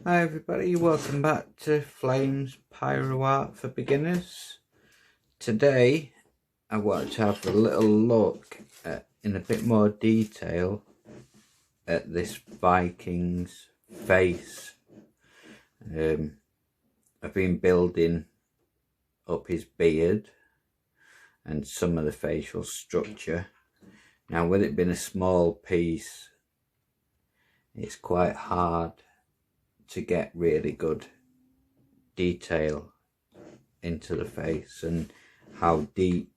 Hi everybody, welcome back to Flames Pyro Art for Beginners. Today I want to have a little look at, in a bit more detail, at this Viking's face. I've been building up his beard and some of the facial structure. Now, with it being a small piece, it's quite hard to get really good detail into the face and how deep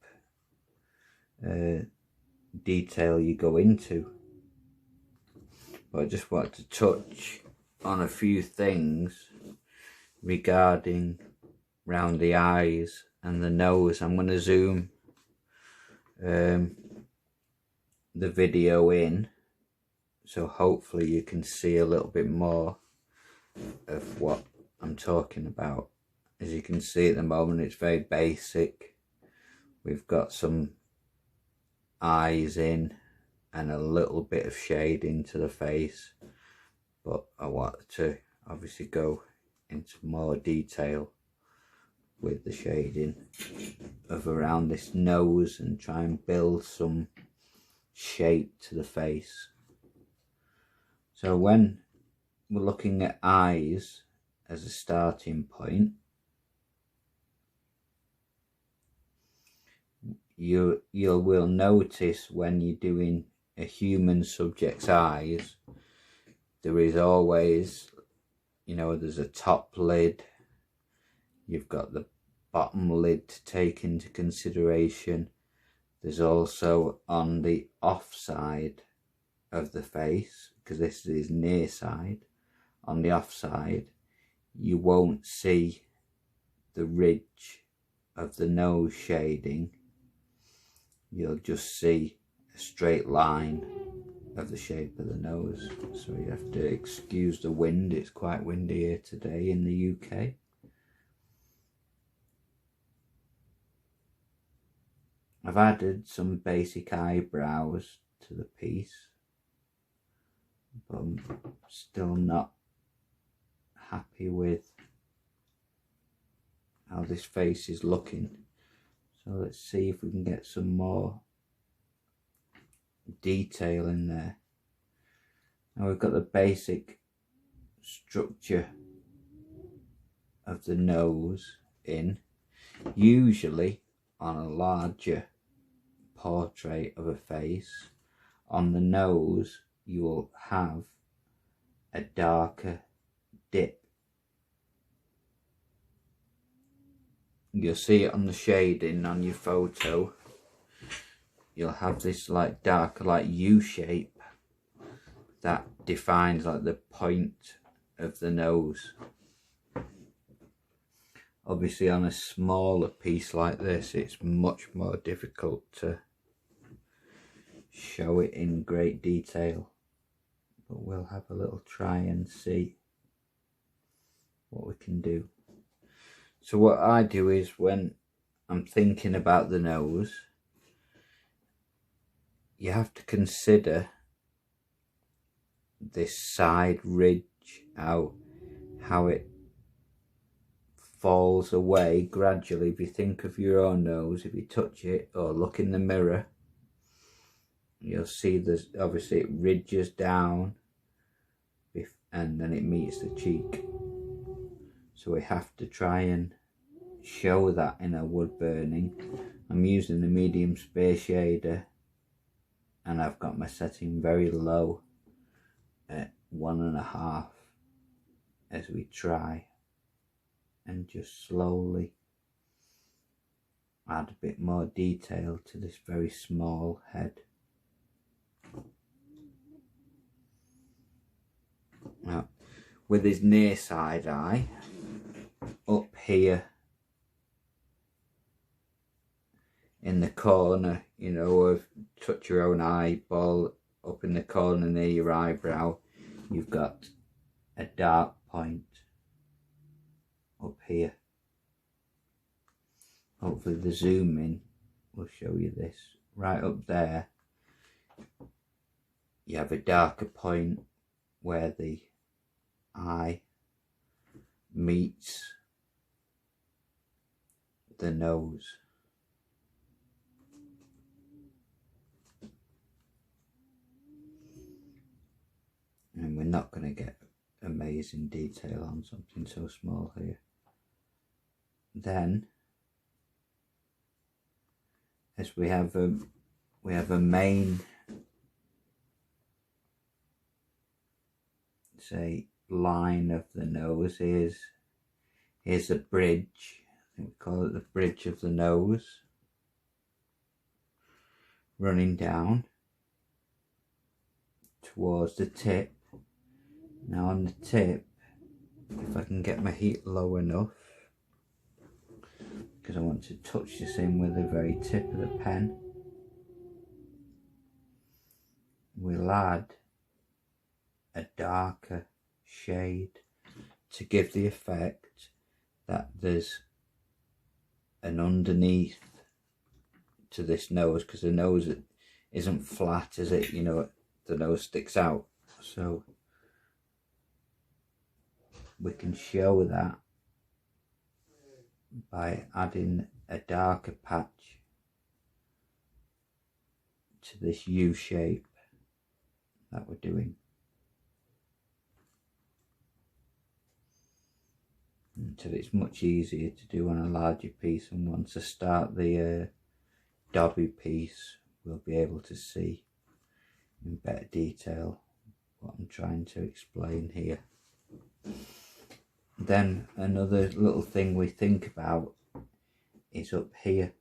detail you go into. But I just want to touch on a few things regarding round the eyes and the nose. I'm going to zoom the video in, so hopefully you can see a little bit more of what I'm talking about. As you can see at the moment, it's very basic. We've got some eyes in and a little bit of shade into the face, but I want to obviously go into more detail with the shading of around this nose and try and build some shape to the face. So when we're looking at eyes as a starting point, you will notice when you're doing a human subject's eyes, there is always, there's a top lid, you've got the bottom lid to take into consideration. There's also on the off side of the face, because this is near side, on the off side you won't see the ridge of the nose shading. You'll just see a straight line of the shape of the nose. So you have to excuse the wind, it's quite windy here today in the UK. I've added some basic eyebrows to the piece, but I'm still not happy with how this face is looking. So let's see if we can get some more detail in there. Now we've got the basic structure of the nose in. Usually on a larger portrait of a face, on the nose you will have a darker dip. You'll see it on the shading on your photo. You'll have this like darker, like U shape that defines like the point of the nose. Obviously on a smaller piece like this, it's much more difficult to show it in great detail, but we'll have a little try and see what we can do. So what I do is, when I'm thinking about the nose, you have to consider this side ridge out, how it falls away gradually. If you think of your own nose, if you touch it or look in the mirror, you'll see there's obviously it ridges down and then it meets the cheek. So we have to try and show that in a wood burning. I'm using the medium space shader and I've got my setting very low at 1.5 as we try and just slowly add a bit more detail to this very small head. Now, with his near side eye, up here in the corner, of touch your own eyeball, up in the corner near your eyebrow, you've got a dark point up here. Hopefully the zoom in will show you this. Right up there you have a darker point where the eye meets the nose. And we're not going to get amazing detail on something so small here. Then, as we have a main, say, line of the nose. Here's a bridge. I think we call it the bridge of the nose, running down towards the tip. Now on the tip, if I can get my heat low enough, because I want to touch this in with the very tip of the pen, we'll add a darker shade to give the effect that there's an underneath to this nose, because the nose isn't flat, is it? You know, the nose sticks out, so we can show that by adding a darker patch to this U shape that we're doing. Until it's much easier to do on a larger piece, and once I start the Dobby piece, we'll be able to see in better detail what I'm trying to explain here. Then another little thing we think about is up here,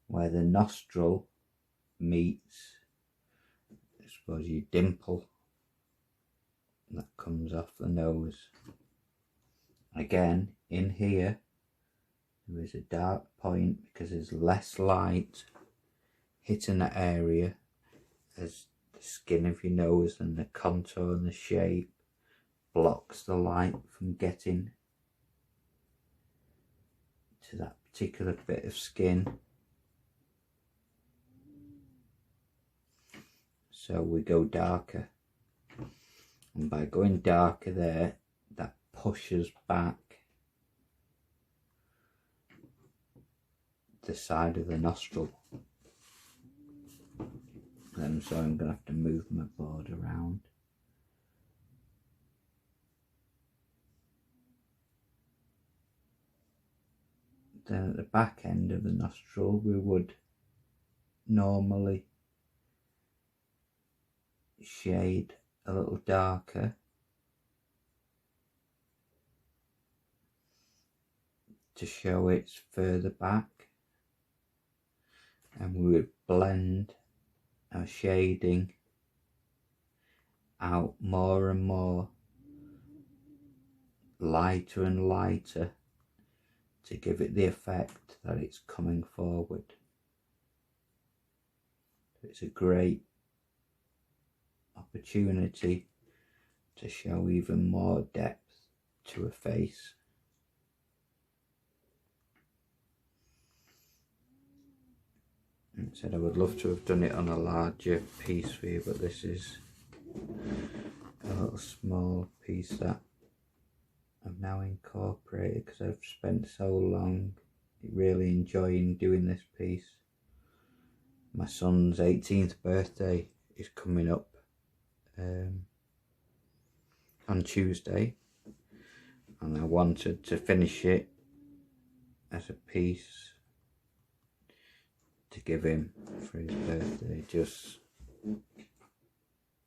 where the nostril meets, I suppose, your dimple that comes off the nose. Again, in here there is a dark point because there's less light hitting that area as the skin of your nose and the contour and the shape blocks the light from getting to that particular bit of skin. So we go darker, and by going darker there, that pushes back the side of the nostril. And so I'm going to have to move my board around. Then at the back end of the nostril we would normally shade a little darker to show it's further back, and we would blend our shading out more and more, lighter and lighter, to give it the effect that it's coming forward. It's a great opportunity to show even more depth to a face. And said I would love to have done it on a larger piece for you, but this is a little small piece that I've now incorporated because I've spent so long really enjoying doing this piece. My son's 18th birthday is coming up on Tuesday, and I wanted to finish it as a piece to give him for his birthday, just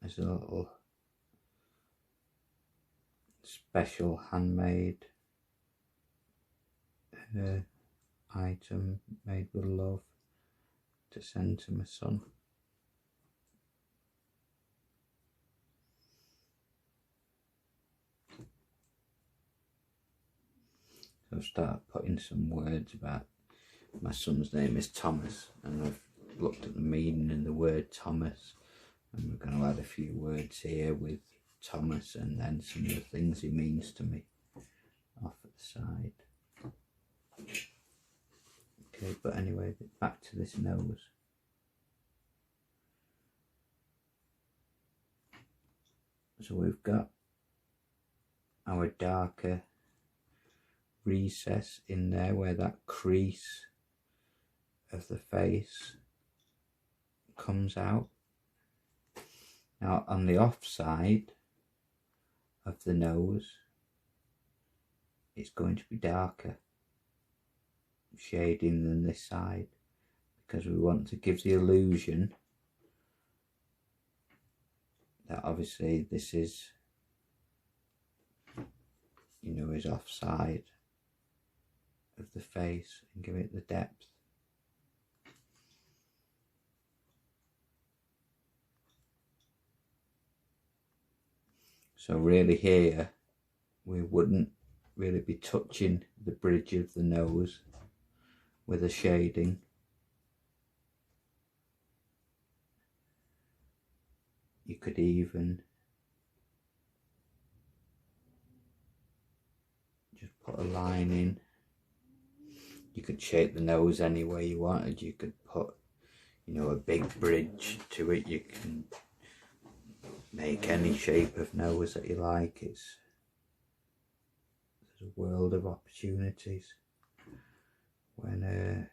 as a little special handmade item made with love to send to my son. So I've started putting some words about, my son's name is Thomas, and I've looked at the meaning in the word Thomas, and we're going to add a few words here with Thomas and then some of the things he means to me off at the side. Okay, but anyway, back to this nose. So we've got our darker recess in there where that crease of the face comes out. Now on the off side of the nose, it's going to be darker shading than this side, because we want to give the illusion that obviously this is, you know, is offside of the face, and give it the depth. So really here we wouldn't really be touching the bridge of the nose with a shading. You could even just put a line in. You could shape the nose any way you wanted. You could put, you know, a big bridge to it. You can make any shape of nose that you like. There's a world of opportunities when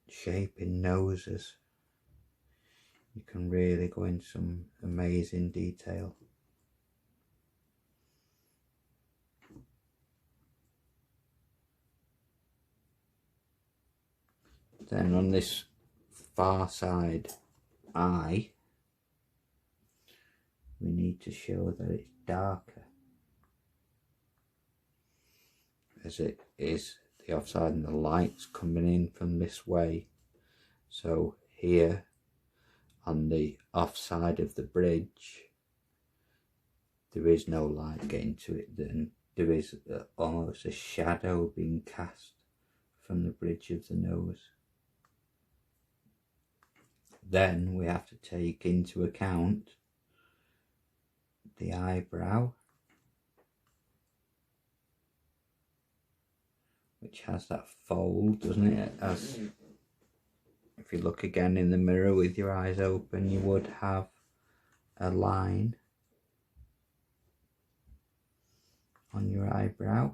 shaping noses. You can really go into some amazing detail. Then on this far side eye, we need to show that it's darker, as it is the offside and the light's coming in from this way. So here on the offside of the bridge, there is no light getting to it, then there is almost a shadow being cast from the bridge of the nose. Then we have to take into account the eyebrow, which has that fold, doesn't it? As if you look again in the mirror with your eyes open, you would have a line on your eyebrow.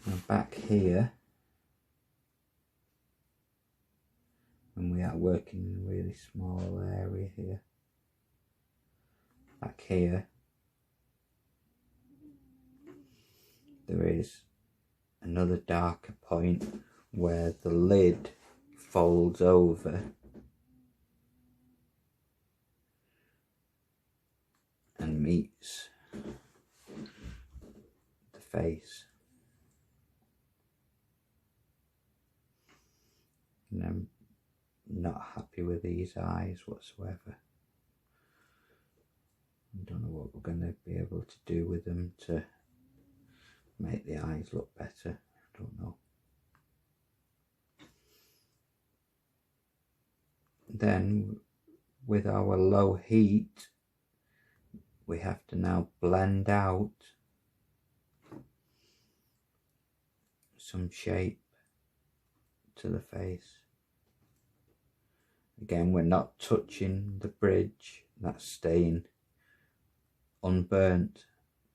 And back here, when we are working in a really small area here, back here, there is another darker point where the lid folds over and meets the face. And I'm not happy with these eyes whatsoever. I don't know what we're going to be able to do with them to make the eyes look better. I don't know. Then with our low heat, we have to now blend out some shape to the face. Again, we're not touching the bridge, that's staying unburnt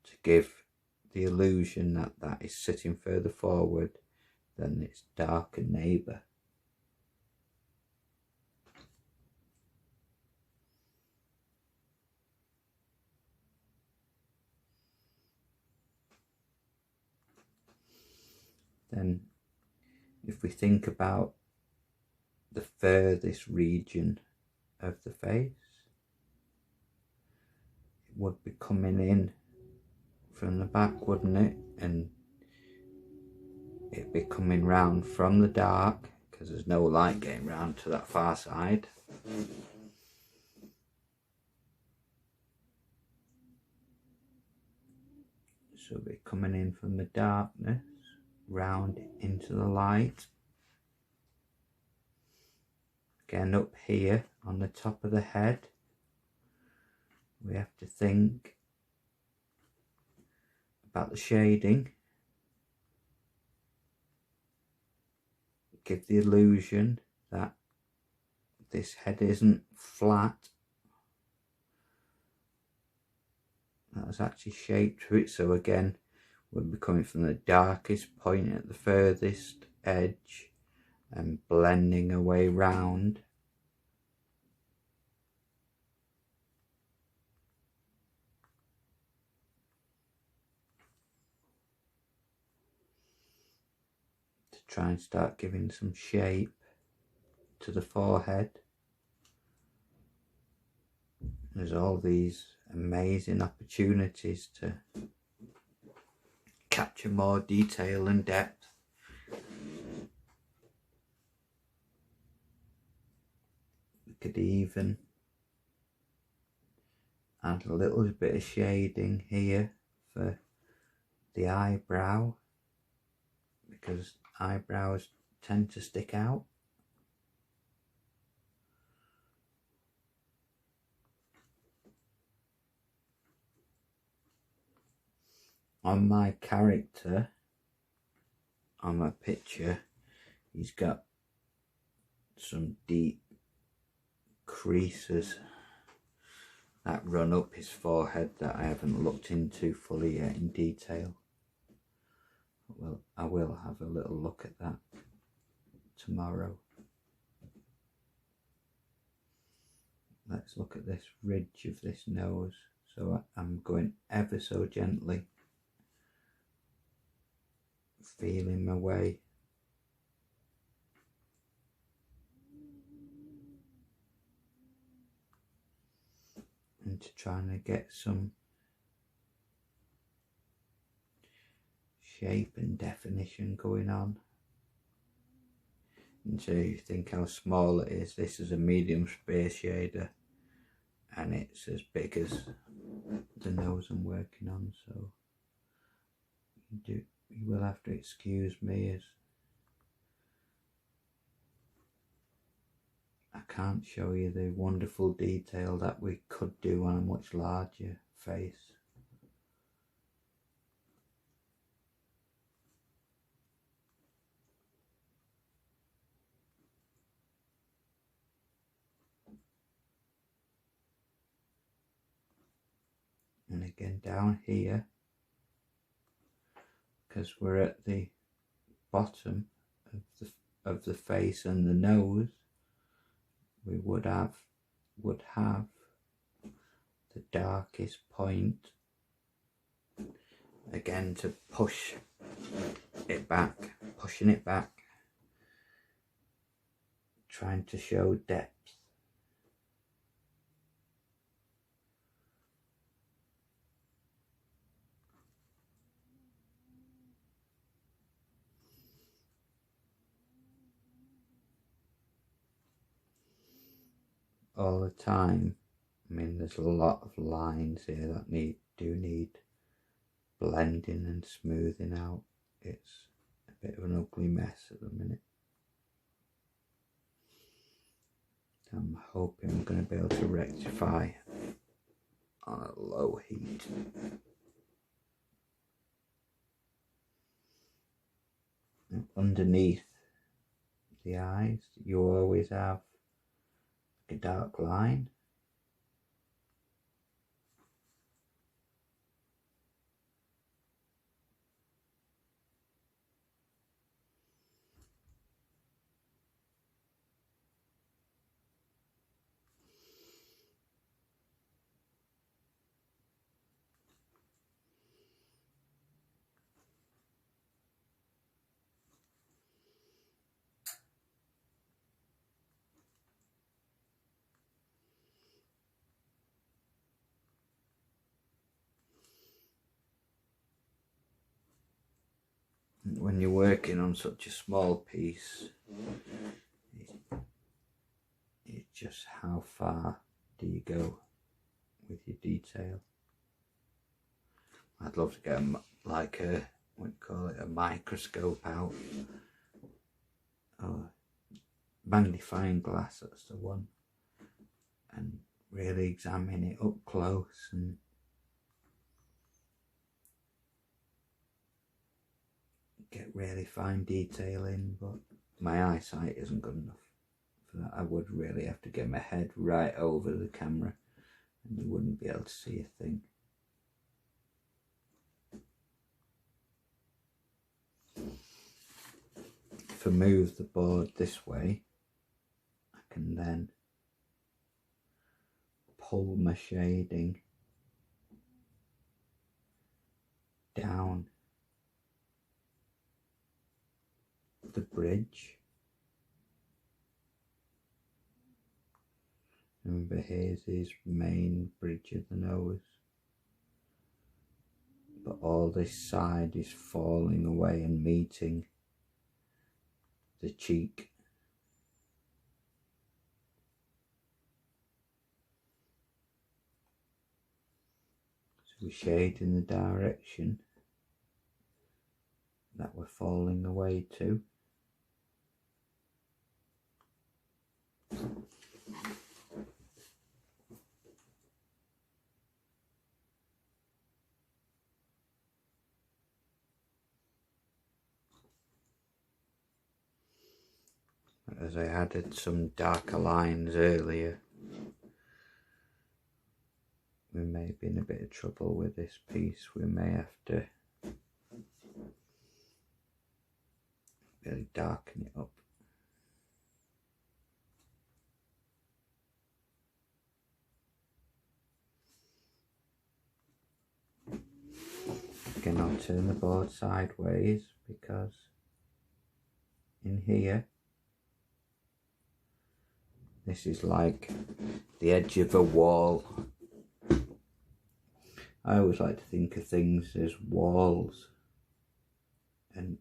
to give the illusion that that is sitting further forward than its darker neighbour. Then if we think about the furthest region of the face, it would be coming in from the back, wouldn't it? And it'd be coming round from the dark, because there's no light getting round to that far side. So it'll be coming in from the darkness round into the light. Again, up here on the top of the head, we have to think about the shading. Give the illusion that this head isn't flat. That was actually shaped to it, so again we'll be coming from the darkest point at the furthest edge and blending a way round. To try and start giving some shape to the forehead. There's all these amazing opportunities to capture more detail and depth. We could even add a little bit of shading here for the eyebrow, because eyebrows tend to stick out. On my character, on my picture, he's got some deep creases that run up his forehead that I haven't looked into fully yet in detail. Well, I will have a little look at that tomorrow. Let's look at this ridge of this nose. So I'm going ever so gently, feeling my way into trying to get some shape and definition going on. And so you think how small it is. This is a medium space shader and it's as big as the nose I'm working on, so you will have to excuse me as I can't show you the wonderful detail that we could do on a much larger face. And again down here, because we're at the bottom of the face and the nose, we would have the darkest point, again to push it back, pushing it back, trying to show depth. All the time. I mean, there's a lot of lines here that do need blending and smoothing out. It's a bit of an ugly mess at the minute. I'm hoping I'm going to be able to rectify on a low heat. And underneath the eyes, you always have a dark line. When you're working on such a small piece, it's just how far do you go with your detail. I'd love to get like a, what do you call it, a microscope out, or magnifying glass, that's the one, and really examine it up close and get really fine detail in, but my eyesight isn't good enough for that I would really have to get my head right over the camera and you wouldn't be able to see a thing. If I move the board this way, I can then pull my shading down the bridge. Remember, here's his main bridge of the nose, but all this side is falling away and meeting the cheek. So we shade in the direction that we're falling away to. As I added some darker lines earlier, we may be in a bit of trouble with this piece. We may have to really darken it up. Again, I'll turn the board sideways because in here, this is like the edge of a wall. I always like to think of things as walls and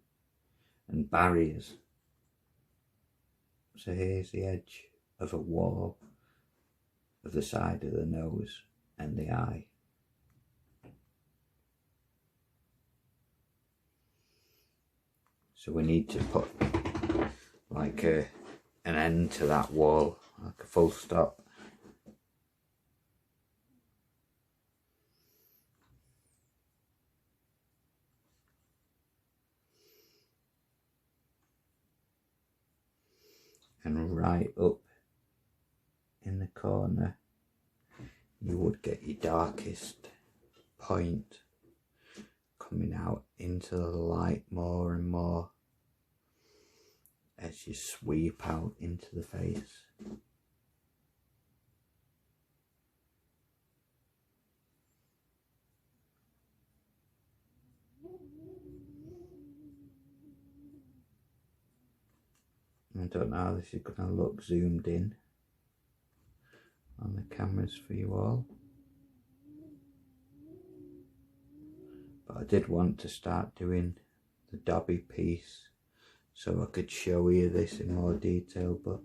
barriers. So here's the edge of a wall of the side of the nose and the eye. So we need to put like an end to that wall, like a full stop. And right up in the corner, you would get your darkest point coming out into the light more and more as you sweep out into the face. I don't know how this is going to look zoomed in on the cameras for you all, but I did want to start doing the Dobby piece so I could show you this in more detail, but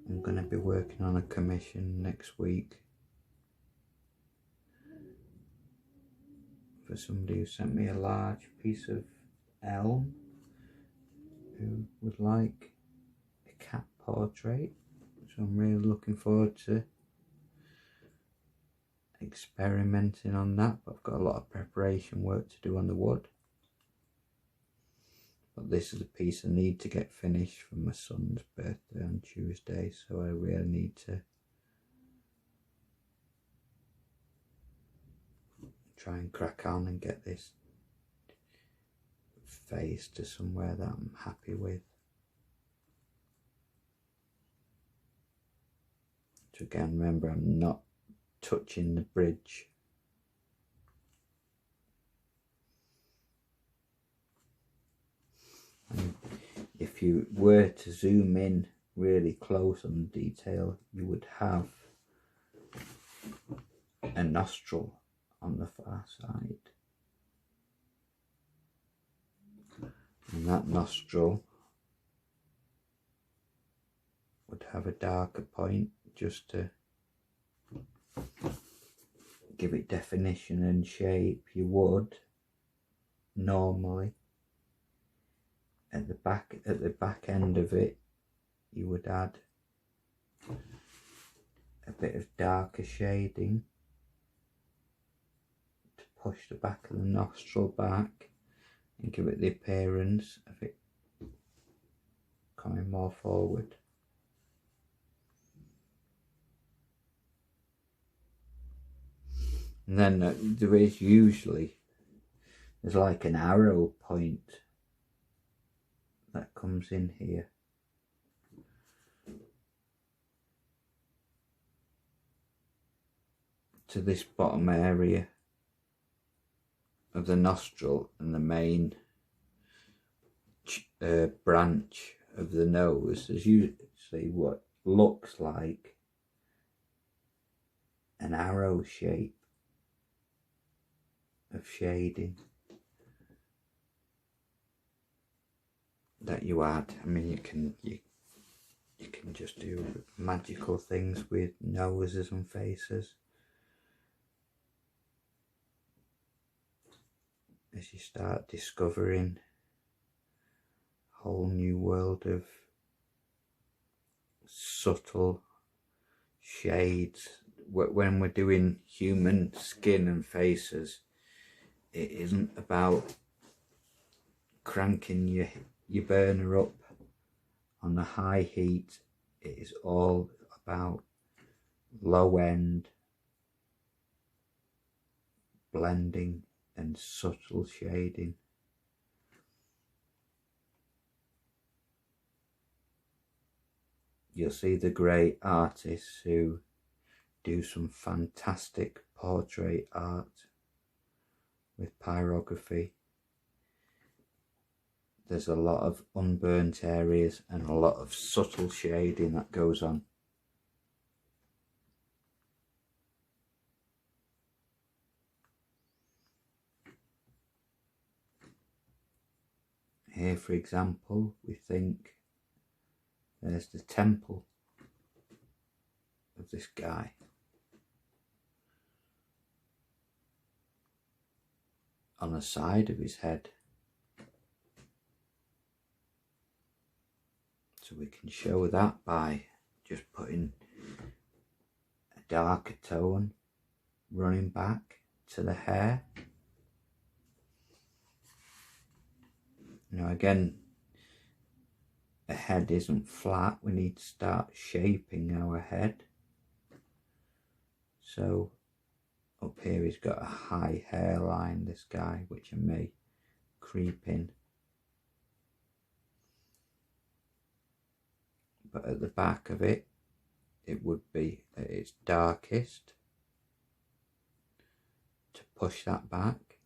I'm going to be working on a commission next week for somebody who sent me a large piece of elm who would like a cat portrait, so I'm really looking forward to experimenting on that, but I've got a lot of preparation work to do on the wood. But this is a piece I need to get finished for my son's birthday on Tuesday, so I really need to try and crack on and get this face to somewhere that I'm happy with. So again, remember, I'm not touching the bridge. And if you were to zoom in really close on the detail, you would have a nostril on the far side. And that nostril would have a darker point just to give it definition and shape. You would normally at the back end of it, you would add a bit of darker shading to push the back of the nostril back and give it the appearance of it coming more forward. And then there is usually, there's like an arrow point that comes in here. To this bottom area of the nostril and the main branch of the nose. There's usually what looks like an arrow shape of shading that you add. I mean, you can just do magical things with noses and faces as you start discovering a whole new world of subtle shades. When we're doing human skin and faces, it isn't about cranking your burner up on the high heat. It is all about low end blending and subtle shading. You'll see the great artists who do some fantastic portrait art with pyrography. There's a lot of unburnt areas and a lot of subtle shading that goes on. Here, for example, we think there's the temple of this guy. On the side of his head. So we can show that by just putting a darker tone running back to the hair. You know, again, the head isn't flat. We need to start shaping our head. So up here he's got a high hairline, this guy, which I may creep in. But at the back of it, it would be at its darkest to push that back.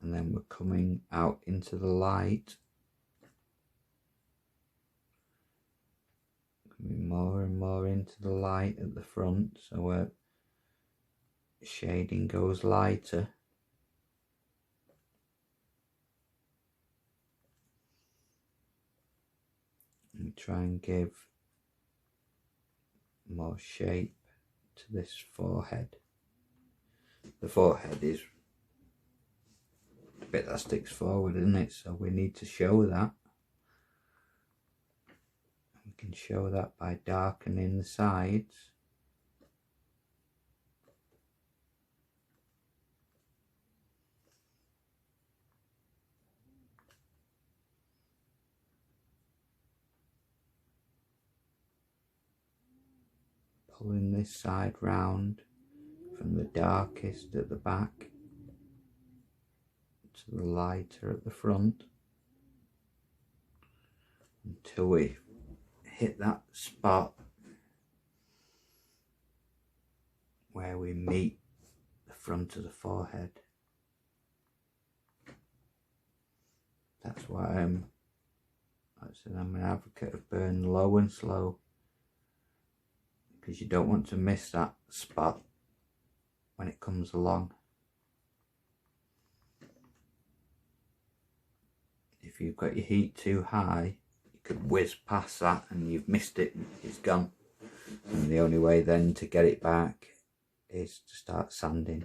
And then we're coming out into the light. Coming more and more into the light at the front, so our shading goes lighter. And try and give more shape to this forehead. The forehead is the bit that sticks forward, isn't it? So we need to show that. We can show that by darkening the sides. Pulling this side round from the darkest at the back to the lighter at the front until we hit that spot where we meet the front of the forehead. That's why I'm an advocate of burn low and slow, because you don't want to miss that spot when it comes along. If you've got your heat too high, you could whiz past that and you've missed it, it's gone. And the only way then to get it back is to start sanding.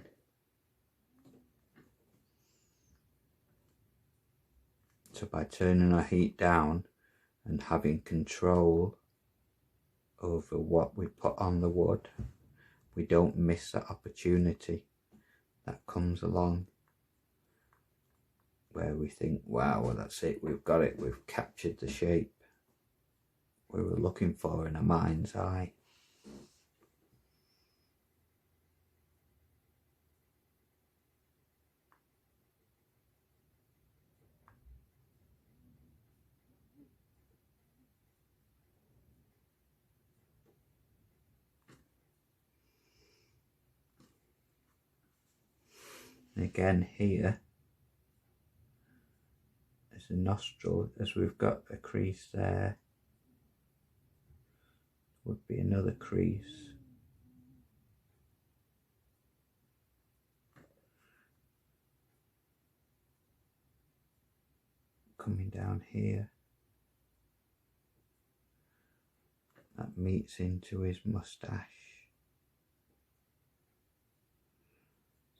So by turning our heat down and having control over what we put on the wood, we don't miss that opportunity that comes along where we think, wow, well, that's it, we've got it, we've captured the shape. we were looking for in a mind's eye. And again here, as a nostril, as we've got a crease there, would be another crease. Coming down here, that meets into his moustache.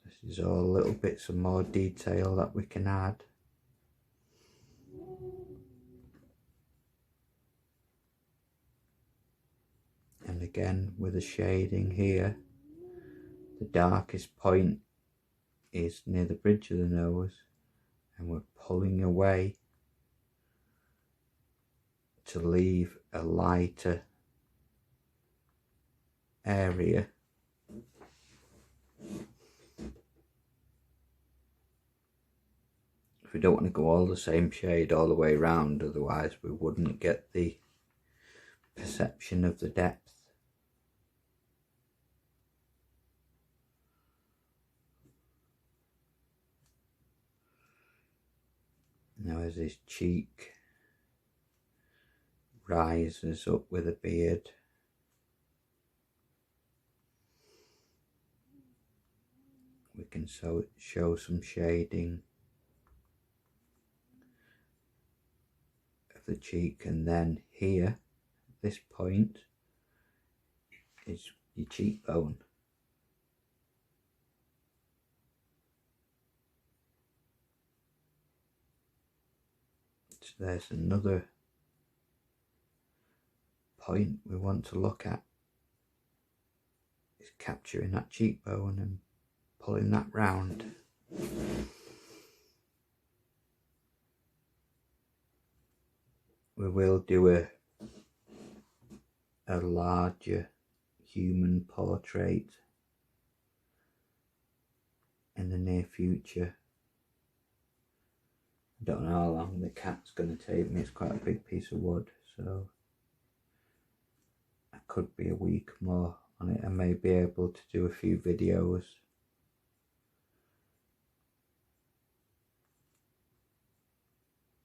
This is all little bits of more detail that we can add. And again, with the shading here, the darkest point is near the bridge of the nose, and we're pulling away to leave a lighter area. If we don't want to go all the same shade all the way around, otherwise we wouldn't get the perception of the depth. Now as his cheek rises up with a beard, we can show some shading of the cheek, and then here, this point, is your cheekbone. So there's another point we want to look at, is capturing that cheekbone and pulling that round. We will do a larger human portrait in the near future. I don't know how long the cat's going to take me. It's quite a big piece of wood, so I could be a week more on it. I may be able to do a few videos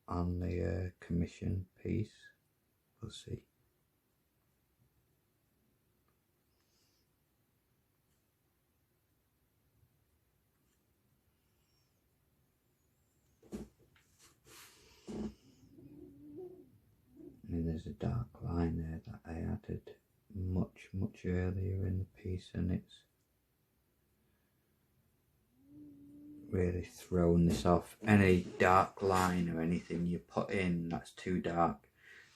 on the commission piece. We'll see. And there's a dark line there that I added much earlier in the piece, and it's really thrown this off. Any dark line or anything you put in that's too dark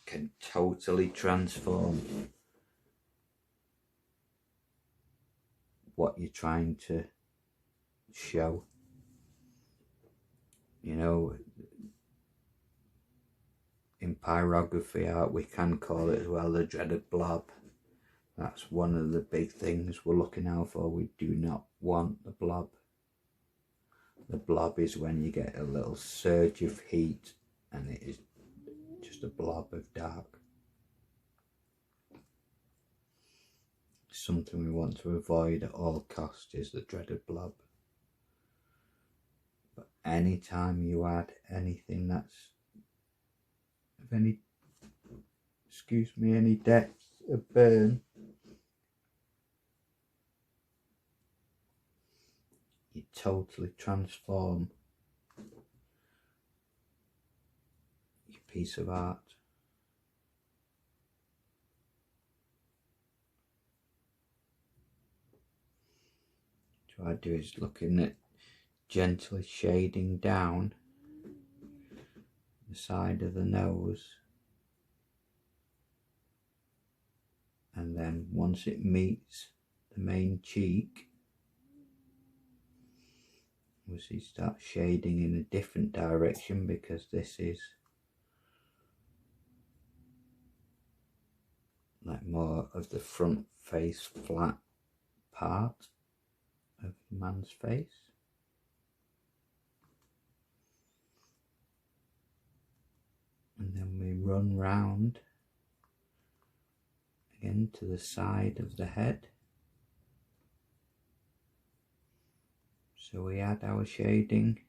can totally transform what you're trying to show. You know, in pyrography art we can call it as well the dreaded blob. That's one of the big things we're looking out for. We do not want the blob. The blob is when you get a little surge of heat and it is just a blob of dark. Something we want to avoid at all costs is the dreaded blob. But anytime you add anything that's of any, any depth of burn, you totally transform your piece of art. What I do is looking at gently shading down the side of the nose, and then once it meets the main cheek, we see start shading in a different direction, because this is like more of the front face flat part of man's face. And then we run round again to the side of the head. So we add our shading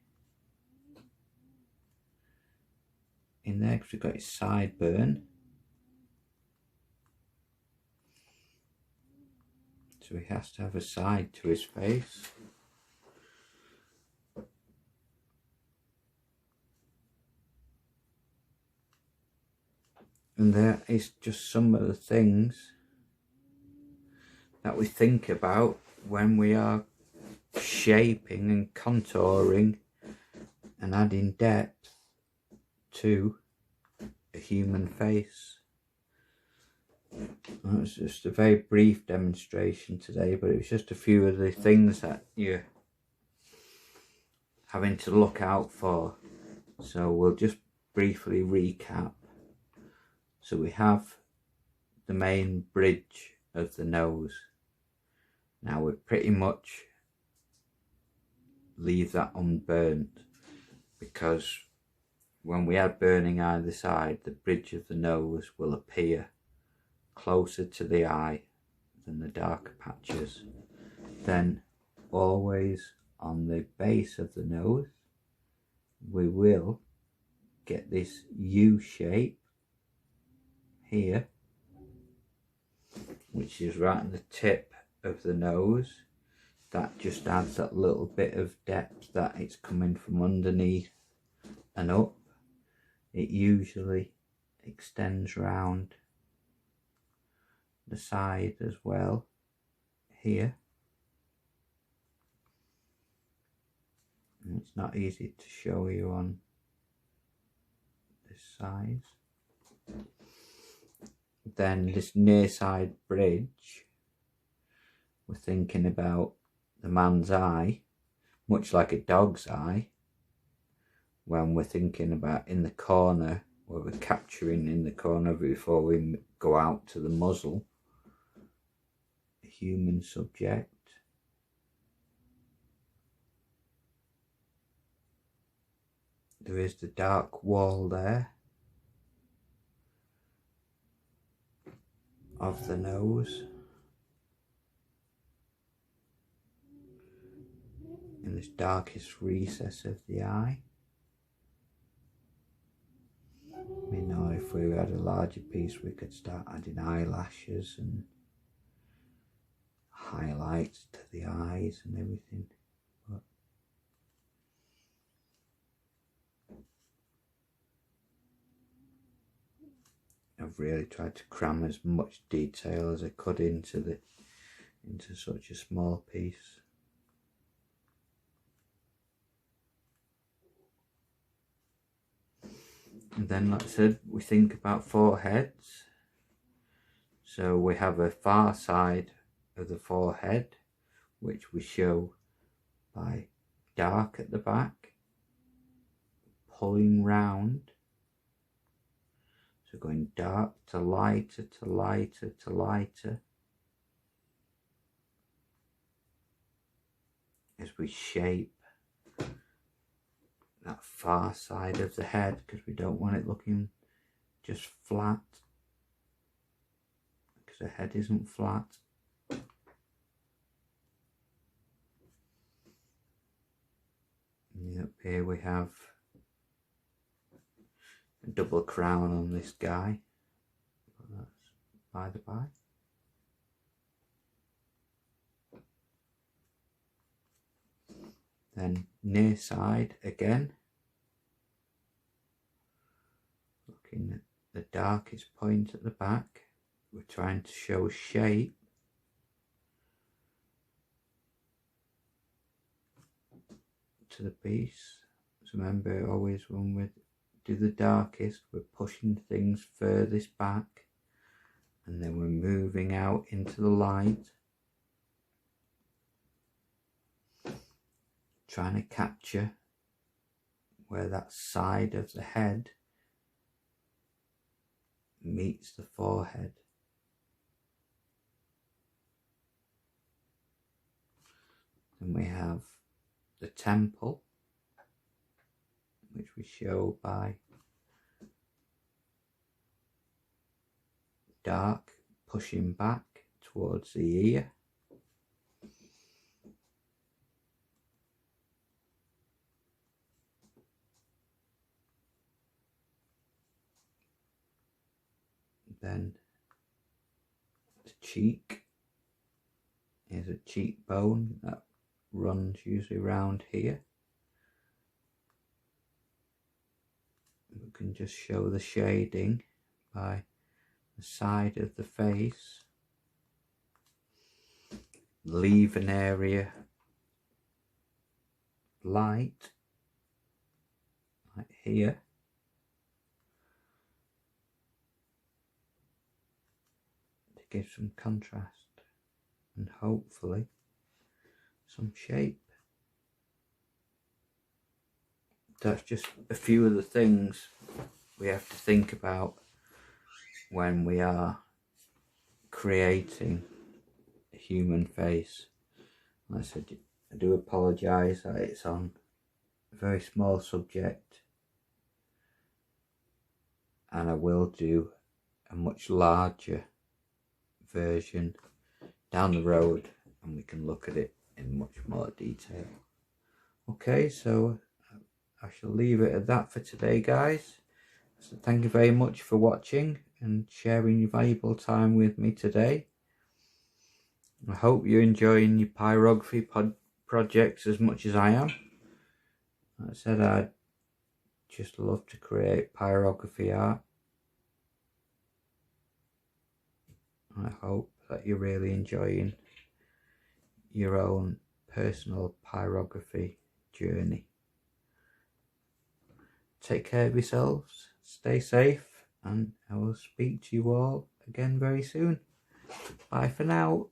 in there because we've got his sideburn. So he has to have a side to his face. And there is just some of the things that we think about when we are shaping and contouring and adding depth to a human face. It was just a very brief demonstration today, but it was just a few of the things that you're having to look out for. So we'll just briefly recap. So we have the main bridge of the nose. Now we pretty much leave that unburnt, because when we add burning either side, the bridge of the nose will appear closer to the eye than the darker patches. Then always on the base of the nose we will get this U shape here, which is right on the tip of the nose. That just adds that little bit of depth that it's coming from underneath and up. It usually extends round the side as well here. And it's not easy to show you on this side. Then this near side bridge, we're thinking about the man's eye, much like a dog's eye, when we're thinking about in the corner, where we're capturing in the corner before we go out to the muzzle, a human subject. There is the dark wall there of the nose, in this darkest recess of the eye. You know, if we had a larger piece, we could start adding eyelashes and highlights to the eyes and everything. But I've really tried to cram as much detail as I could into such a small piece. And then, like I said, we think about foreheads. So we have a far side of the forehead, which we show by dark at the back, pulling round. So going dark to lighter to lighter to lighter as we shape that far side of the head, because we don't want it looking just flat, because the head isn't flat. And up here we have a double crown on this guy, but that's by the by. Then near side again, looking at the darkest point at the back, we're trying to show shape to the piece. So remember, always when we do the darkest, we're pushing things furthest back, and then we're moving out into the light, trying to capture where that side of the head meets the forehead. Then we have the temple, which we show by dark pushing back towards the ear. Then the cheek is a cheekbone that runs usually around here. We can just show the shading by the side of the face. Leave an area light, like here. To give some contrast and hopefully some shape. That's just a few of the things we have to think about when we are creating a human face. Like I said, I do apologise that it's on a very small subject, and I will do a much larger version down the road and we can look at it in much more detail. Okay, so I shall leave it at that for today, guys. So thank you very much for watching and sharing your valuable time with me today. I hope you're enjoying your pyrography projects as much as I am. Like I said, I'd just love to create pyrography art. I hope that you're really enjoying your own personal pyrography journey. Take care of yourselves, stay safe, and I will speak to you all again very soon. Bye for now.